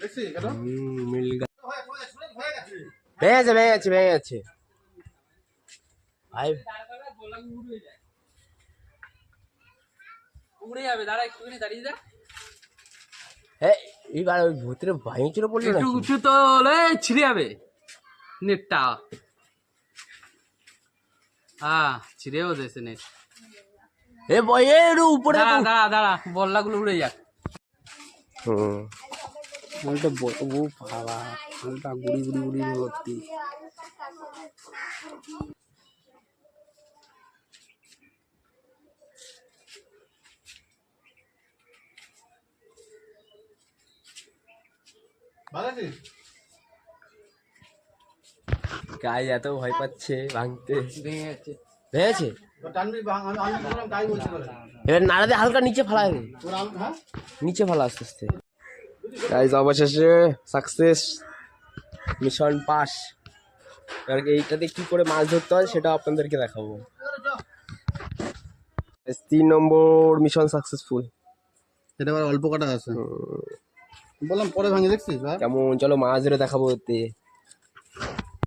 ভেঙে গেছে ভাই, উড়ে যাবে। দাঁড়া একটুখানি দাঁড়িয়ে যা। হ্যাঁ এইবার ওই ভূতের ভাঙিচুরে পড়লো একটু নাকি? উঁচু তো হলে ছিঁড়ে যাবে নেটটা। হ্যাঁ ছিঁড়েও দিয়েছে নেট। এ বই এর উপরে দাঁড়া দাঁড়া দাঁড়া, বল্লাগুলো উড়ে যাক। মালটা ও বাবা, মালটা গুড়ি গুড়ি গুড়ি ভর্তি। গায়ে এত ভয় পাচ্ছে ভাঙতে। ভেঙে যাচ্ছে। ভেঙেছে? এবার নাড়াতে হালকা নিচে ফেলা, নিচে ফেলা আস্তে আস্তে। গাইস অবশেষে সাকসেস, মিশন পাস। এবার এইটাতে কি করে মাছ ধরতে হয় সেটা আপনাদেরকে দেখাবো। 3 নম্বর মিশন সাকসেসফুল। এটা আবার অল্প কাটা আছে, বললাম পরে ভাঙে দেখছিস কেমন, চলো মাছ ধরে দেখাবো ওতে।